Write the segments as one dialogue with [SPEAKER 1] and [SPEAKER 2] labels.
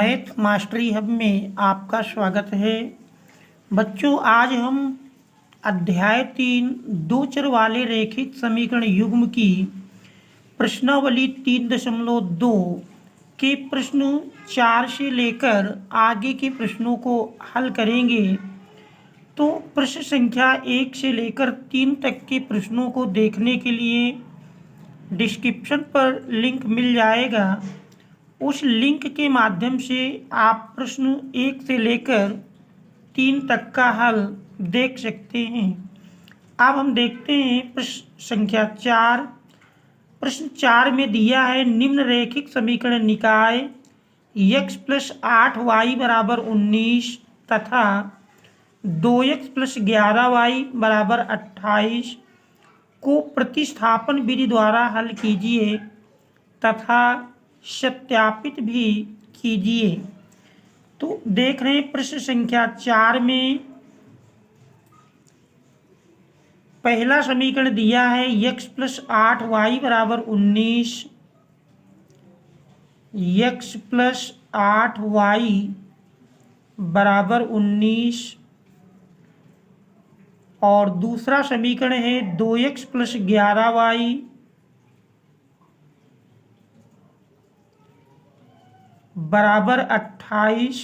[SPEAKER 1] Math mastery hub में आपका स्वागत है। बच्चों, आज हम अध्याय 3 दो चर वाले रैखिक समीकरण युग्म की प्रश्नावली 3.2 के प्रश्न 4 से लेकर आगे के प्रश्नों को हल करेंगे। तो प्रश्न संख्या 1 से लेकर 3 तक के प्रश्नों को देखने के लिए डिस्क्रिप्शन पर लिंक मिल जाएगा। उस लिंक के माध्यम से आप प्रश्न 1 से लेकर 3 तक का हल देख सकते हैं। अब हम देखते हैं प्रश्न संख्या 4। प्रश्न 4 में दिया है निम्न रैखिक समीकरण निकाय x + 8y = 19 तथा 2x + 11y = 28 को प्रतिस्थापन विधि द्वारा हल कीजिए तथा सत्यापित भी कीजिए। तो देख रहे हैं प्रश्न संख्या 4 में पहला समीकरण दिया है x + 8y = 19, x + 8y = 19 और दूसरा समीकरण है 2x + 11y = 28।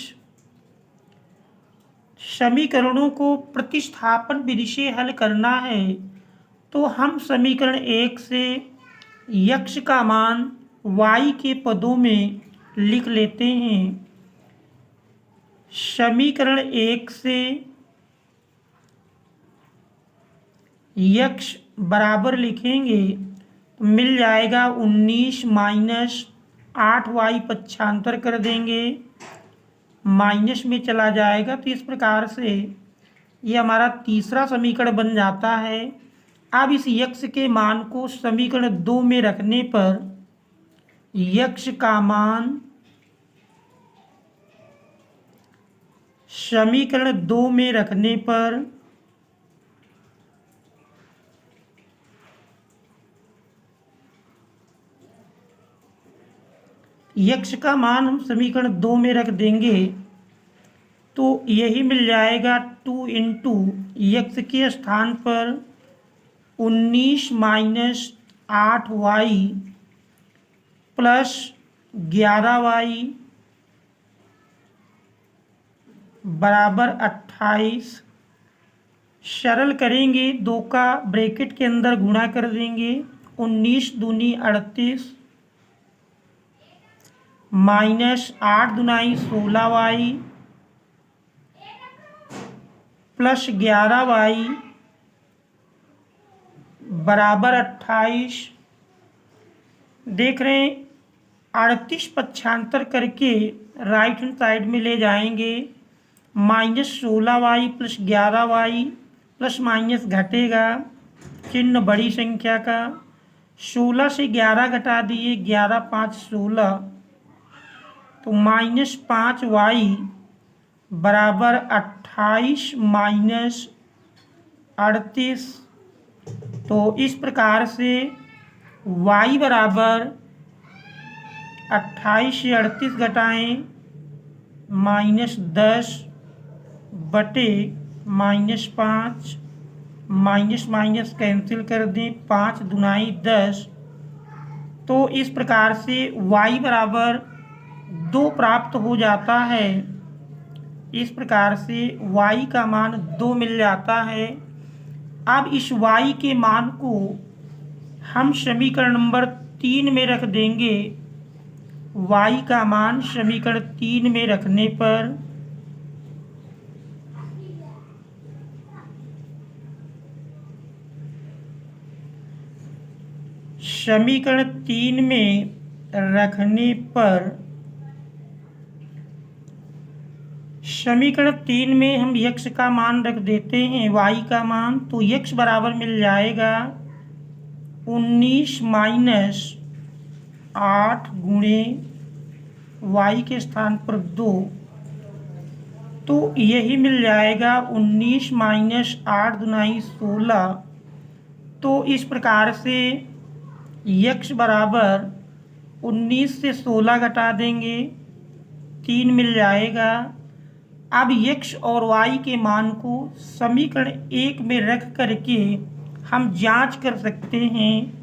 [SPEAKER 1] समीकरणों को प्रतिस्थापन विधि से हल करना है। तो हम समीकरण 1 से x का मान y के पदों में लिख लेते हैं। समीकरण 1 से x बराबर लिखेंगे तो मिल जाएगा 19 - 8y पक्षांतर कर देंगे, माइनस में चला जाएगा। तो इस प्रकार से ये हमारा तीसरा समीकरण बन जाता है। अब इस x के मान को समीकरण 2 में रखने पर x का मान समीकरण 2 में रखने पर x का मान हम समीकरण 2 में रख देंगे तो यही मिल जाएगा 2 × x के स्थान पर 19 - 8y + 11y = 28। सरल करेंगे, 2 का ब्रैकेट के अंदर गुणा कर देंगे। 19 दूनी 38 -8 दूनाई 16y + 11y = 28। देख रहे हैं 38 पक्षांतर करके राइट हैंड साइड में ले जाएंगे। -16y + 11y प्लस माइनस घटेगा, चिन्ह बड़ी संख्या का। 16 से 11 घटा दिए, 11 × 5 = 16 तो -5y = 28 - 38। तो इस प्रकार से y बराबर 28 से 38 घटाएं -10 बटे -5, माइनस कैंसिल कर दें, 5 दूनाई 10। तो इस प्रकार से y बराबर 2 प्राप्त हो जाता है। इस प्रकार से y का मान 2 मिल जाता है। अब इस y के मान को हम समीकरण नंबर 3 में रख देंगे। y का मान समीकरण 3 में रखने पर समीकरण 3 में रखने पर समीकरण 3 में हम x का मान रख देते हैं, y का मान। तो x बराबर मिल जाएगा 19 - 8 गुणे y के स्थान पर 2 तो यही मिल जाएगा 19 - 8 दूनाई 16। तो इस प्रकार से x बराबर 19 से 16 घटा देंगे 3 मिल जाएगा। अब x और y के मान को समीकरण 1 में रख करके हम जांच कर सकते हैं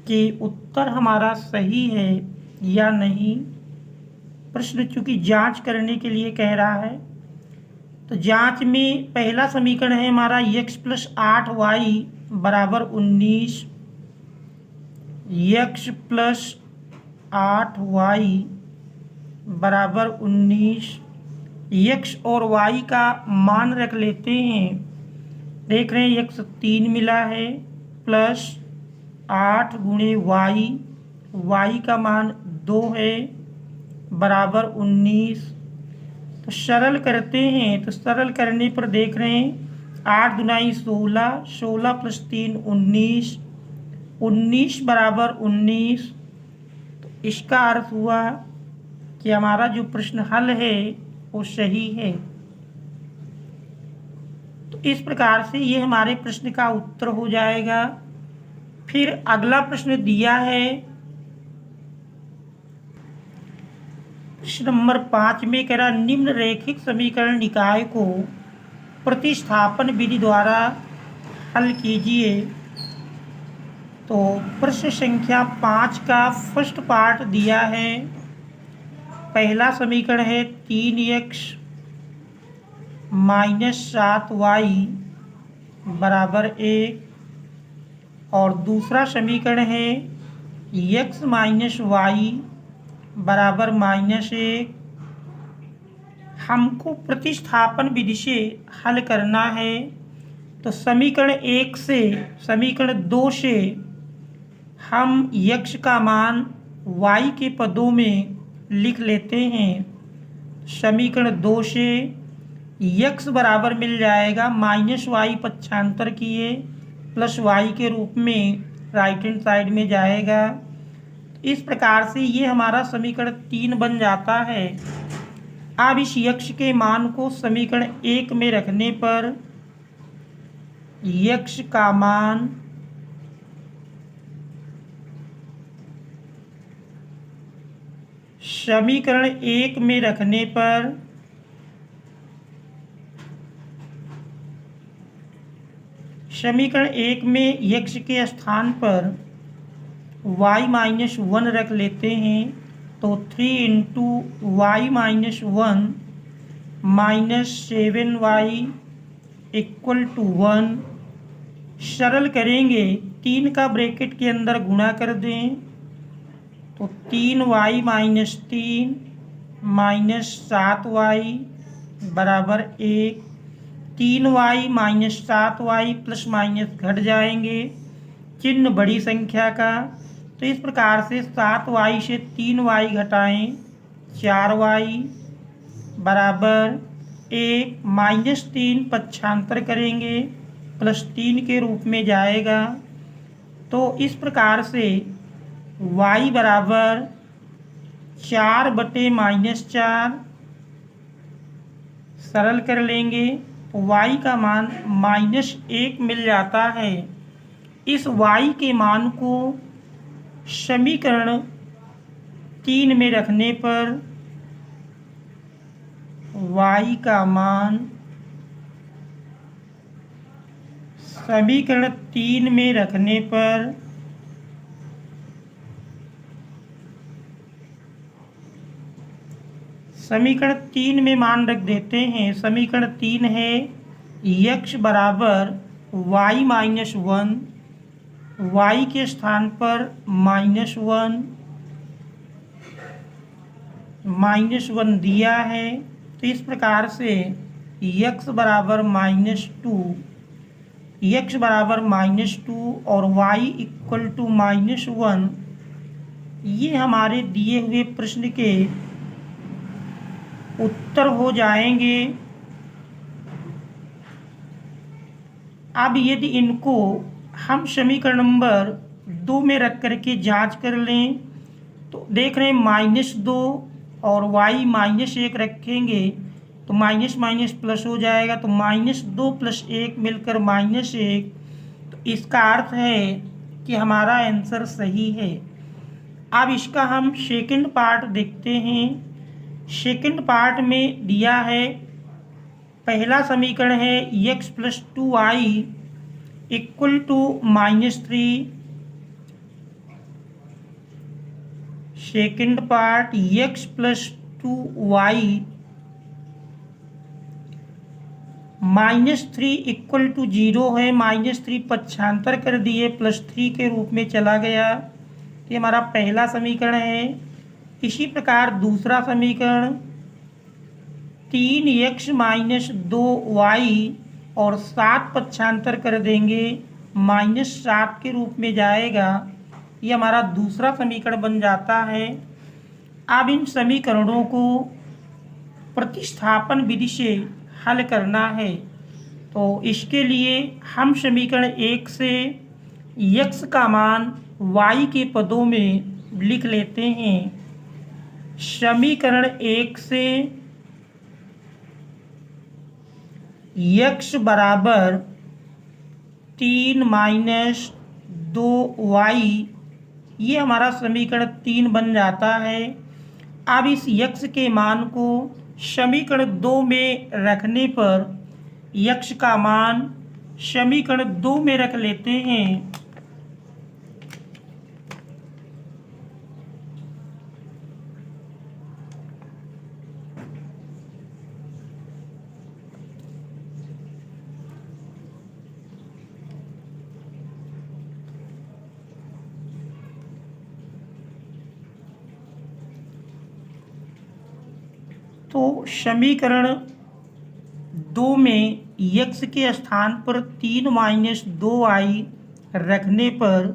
[SPEAKER 1] कि उत्तर हमारा सही है या नहीं। प्रश्न चूंकि जांच करने के लिए कह रहा है, तो जांच में पहला समीकरण है हमारा x प्लस 8y बराबर 19, x प्लस 8y बराबर 19। x और y का मान रख लेते हैं। देख रहे हैं x 3 मिला है प्लस 8 गुणे y का मान 2 है बराबर 19। तो सरल करते हैं, तो सरल करने पर देख रहे हैं 8 दुनाई 16, 16 प्लस 3 19, 19 बराबर 19। तो इसका अर्थ हुआ कि हमारा जो प्रश्न हल है वो सही है। तो इस प्रकार से ये हमारे प्रश्न का उत्तर हो जाएगा। फिर अगला प्रश्न दिया है प्रश्न नंबर 5 में, कह रहा निम्न रैखिक समीकरण निकाय को प्रतिस्थापन विधि द्वारा हल कीजिए। तो प्रश्न संख्या 5 का फर्स्ट पार्ट दिया है। पहला समीकरण है 3x माइनस 7y बराबर 1 और दूसरा समीकरण है x माइनस y बराबर -1। हमको प्रतिस्थापन विधि से हल करना है। तो समीकरण 1 से समीकरण 2 से हम x का मान y के पदों में लिख लेते हैं। समीकरण 2 से x बराबर मिल जाएगा -y पक्षांतर किए प्लस y के रूप में राइट हैंड साइड में जाएगा। इस प्रकार से ये हमारा समीकरण 3 बन जाता है। अब इस x के मान को समीकरण 1 में रखने पर x का मान समीकरण 1 में रखने पर समीकरण 1 में x के स्थान पर y माइनस 1 रख लेते हैं। तो 3 into Y minus 1 minus 7y equal to 1। सरल करेंगे, 3 का ब्रैकेट के अंदर गुणा कर दें तो 3y माइनस 3 माइनस 7y बराबर 1। 3y minus 7y plus minus घट जाएंगे, चिन्ह बड़ी संख्या का। तो इस प्रकार से 7y से 3y घटाएं 4y बराबर 1, -3 पक्षांतर करेंगे प्लस 3 के रूप में जाएगा। तो इस प्रकार से y बराबर 4 बटे -4 सरल कर लेंगे तो y का मान -1 मिल जाता है। इस y के मान को समीकरण 3 में रखने पर y का मान समीकरण 3 में रखने पर समीकरण 3 में मान रख देते हैं। समीकरण 3 है x बराबर y माइनस 1, y के स्थान पर -1 दिया है। तो इस प्रकार से x बराबर -2, x बराबर -2 और y इक्वल टू -1, ये हमारे दिए हुए प्रश्न के उत्तर हो जाएंगे। अब यदि इनको हम समीकरण नंबर 2 में रख करके जांच कर लें तो देख रहे हैं -2 और y -1 रखेंगे तो माइनस माइनस प्लस हो जाएगा। तो -2 + 1 मिलकर -1। तो इसका अर्थ है कि हमारा आंसर सही है। अब इसका हम सेकंड पार्ट देखते हैं। सेकंड पार्ट में दिया है, पहला समीकरण है x plus 2y equal to -3। Second part x plus 2y -3 equal to 0 है। -3 पक्षांतर कर दिए, +3 के रूप में चला गया। ये हमारा पहला समीकरण है। इसी प्रकार दूसरा समीकरण 3x माइनस 2y और 7 पक्षांतर कर देंगे, -7 के रूप में जाएगा। ये हमारा दूसरा समीकरण बन जाता है। अब इन समीकरणों को प्रतिस्थापन विधि से हल करना है। तो इसके लिए हम समीकरण 1 से x का मान y के पदों में लिख लेते हैं। समीकरण 1 से x बराबर 3 माइनस 2y, ये हमारा समीकरण 3 बन जाता है। अब इस x के मान को समीकरण 2 में रखने पर x का मान समीकरण 2 में रख लेते हैं। तो समीकरण 2 में x के स्थान पर 3 माइनस 2y रखने पर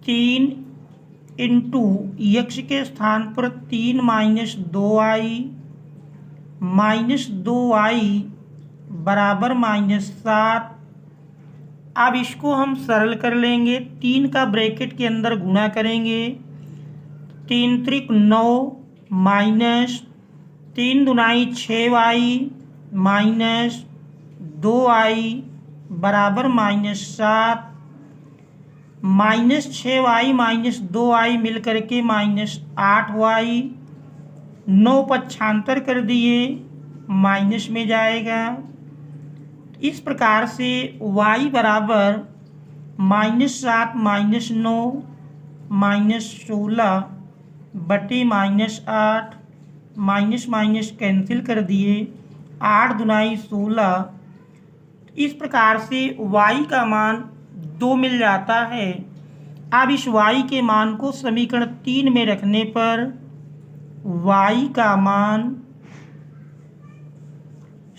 [SPEAKER 1] 3 इंटू x के स्थान पर 3 माइनस 2y बराबर -7। अब इसको हम सरल कर लेंगे, 3 का ब्रैकेट के अंदर गुणा करेंगे। 3 त्रिक 9 minus 3 Dunai 6y minus 2y बराबर -7। -6y माइनस 2y मिल करके -8y। 9 पक्षांतर कर दिए, माइनस में जाएगा। इस प्रकार से y बराबर -7 माइनस 9 -16 बटे -8। माइनस माइनस कैंसिल कर दिए, 8 दुनाई 16। इस प्रकार से y का मान 2 मिल जाता है। अब इस y के मान को समीकरण 3 में रखने पर y का मान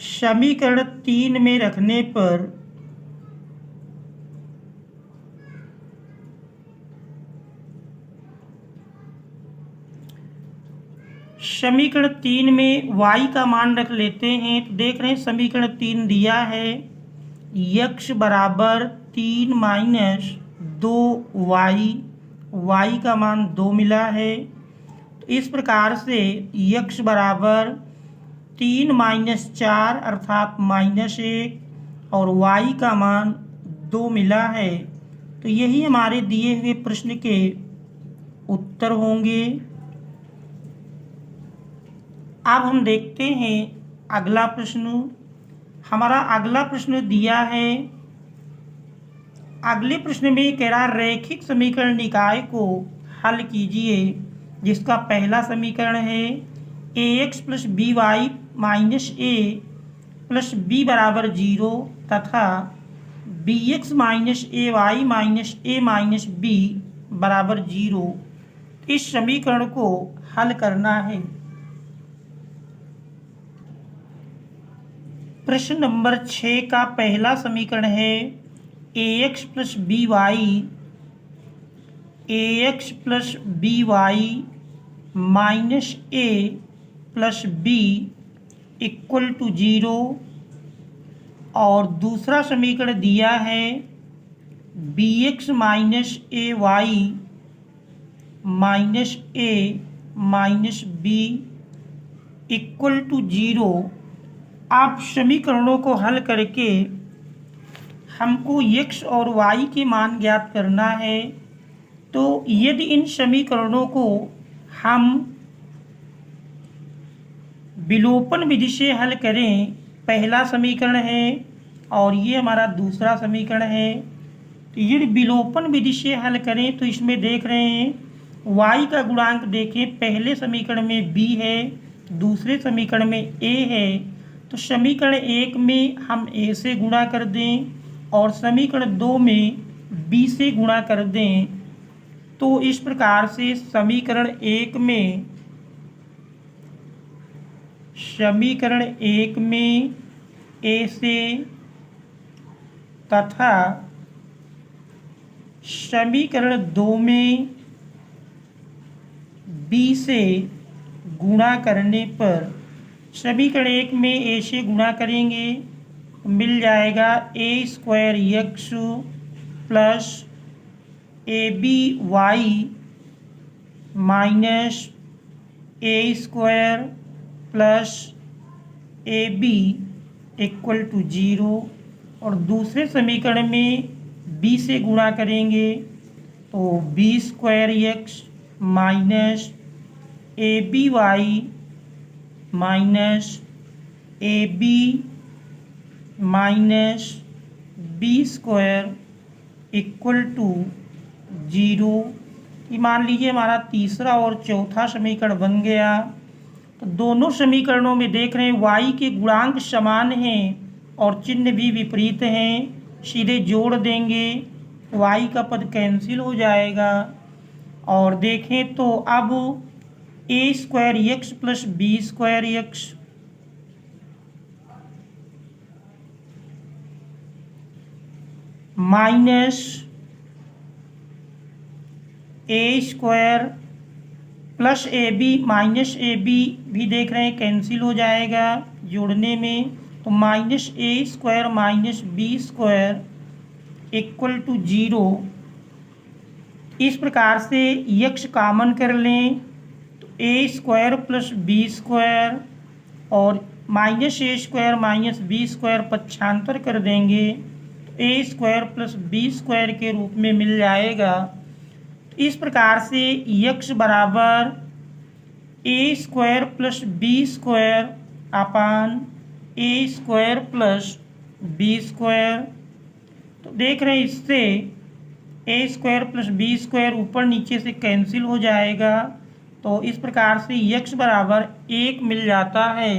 [SPEAKER 1] समीकरण 3 में रखने पर समीकरण 3 में y का मान रख लेते हैं। तो देख रहे हैं समीकरण 3 दिया है, x बराबर 3 माइनस 2y, y का मान 2 मिला है। तो इस प्रकार से x बराबर 3 माइनस 4 अर्थात -1 और y का मान 2 मिला है। तो यही हमारे दिए हुए प्रश्न के उत्तर होंगे। अब हम देखते हैं अगला प्रश्न। हमारा अगला प्रश्न दिया है, अगले प्रश्न में कह रहा रैखिक समीकरण निकाय को हल कीजिए, जिसका पहला समीकरण है ax plus B Y minus A plus B बराबर 0 तथा bx minus A Y minus A minus B बराबर 0। इस समीकरण को हल करना है। प्रश्न नंबर 6 का पहला समीकरण है ax plus B Y minus A plus B equal to 0 और दूसरा समीकरण दिया है bx minus A Y minus A minus B equal to 0। आप समीकरणों को हल करके हमको x और y के मान ज्ञात करना है। तो यदि इन समीकरणों को हम विलोपन विधि से हल करें। पहला समीकरण है और ये हमारा दूसरा समीकरण है। तो ये विलोपन विधि से हल करें तो इसमें देख रहे हैं y का गुणांक देखें, पहले समीकरण में b है, दूसरे समीकरण में a है। तो समीकरण 1 में हम a से गुणा कर दें और समीकरण 2 में b से गुणा कर दें। तो इस प्रकार से समीकरण 1 में a से तथा समीकरण 2 में b से गुणा करने पर, समीकरण 1 में a से गुणा करेंगे तो मिल जाएगा a² plus aby minus a² plus ab equal to 0। और दूसरे समीकरण में b से गुणा करेंगे तो b² minus aby minus ab minus b² equal to 0। ये मान लीजिए हमारा तीसरा और चौथा समीकरण बन गया। तो दोनों समीकरणों में देख रहे हैं y के गुणांक समान हैं और चिन्ह भी विपरीत हैं। सीधे जोड़ देंगे y का पद कैंसिल हो जाएगा और देखें तो अब a² plus b² minus a² plus ab minus ab भी देख रहे हैं कैंसिल हो जाएगा जोड़ने में। तो minus a² minus b² equal to 0। इस प्रकार से यक्ष कॉमन कर लें तो a² प्लस b² और माइनस a² माइनस b² पक्षांतर कर देंगे तो a² प्लस b² के रूप में मिल जाएगा। इस प्रकार से यक्ष बराबर a² प्लस b² अपान a² प्लस b²। तो देख रहे हैं इससे a² प्लस b² ऊपर नीचे से कैंसिल हो जाएगा। तो इस प्रकार से यक्ष बराबर 1 मिल जाता है।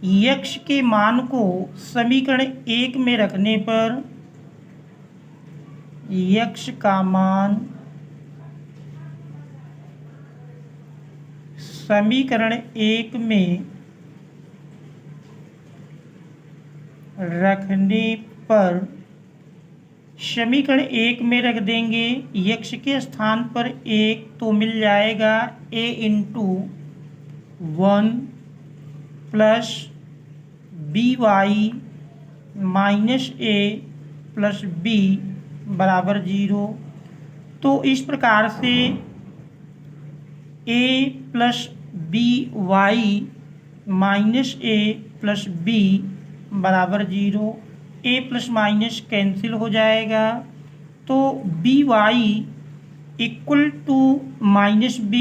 [SPEAKER 1] यक्ष के मान को समीकरण 1 में रखने पर यक्ष का मान समीकरण 1 में रखने पर समीकरण 1 में रख देंगे यक्ष के स्थान पर 1 तो मिल जाएगा a into 1 plus by minus a plus b बराबर 0। तो इस प्रकार से a plus by minus a plus b बराबर 0। a प्लस माइनस कैंसिल हो जाएगा तो by equal to minus b।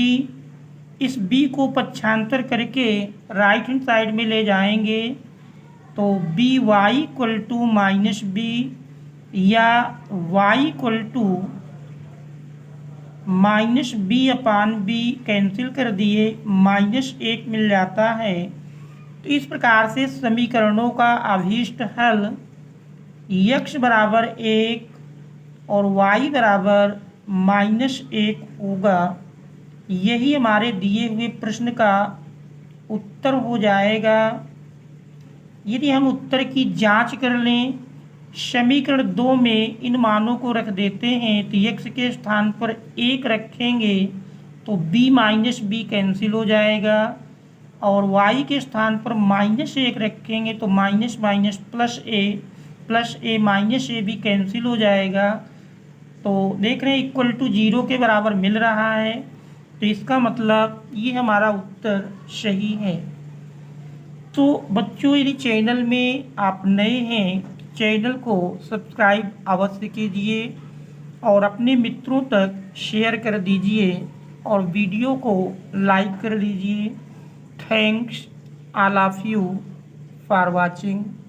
[SPEAKER 1] इस b को पक्षांतर करके राइट हैंड साइड में ले जाएंगे तो by equal to minus b या y equal to minus b अपान b कैंसिल कर दिए -1 मिल जाता है। तो इस प्रकार से समीकरणों का अभीष्ट हल x बराबर 1 और y बराबर -1 होगा। यही हमारे दिए हुए प्रश्न का उत्तर हो जाएगा। यदि हम उत्तर की जांच कर लें, समीकरण 2 में इन मानों को रख देते हैं तो x के स्थान पर 1 रखेंगे तो b माइनस b कैंसिल हो जाएगा और y के स्थान पर -1 रखेंगे तो minus minus plus a minus a भी कैंसिल हो जाएगा। तो देख रहे हैं इक्वल टू 0 के बराबर मिल रहा है। तो इसका मतलब ये हमारा उत्तर सही है। तो बच्चों यदि चैनल में आप नए हैं चैनल को सब्सक्राइब अवश्य कीजिए और अपने मित्रों तक शेयर कर दीजिए और वीडियो को लाइक कर लीजिए। Thanks all of you for watching.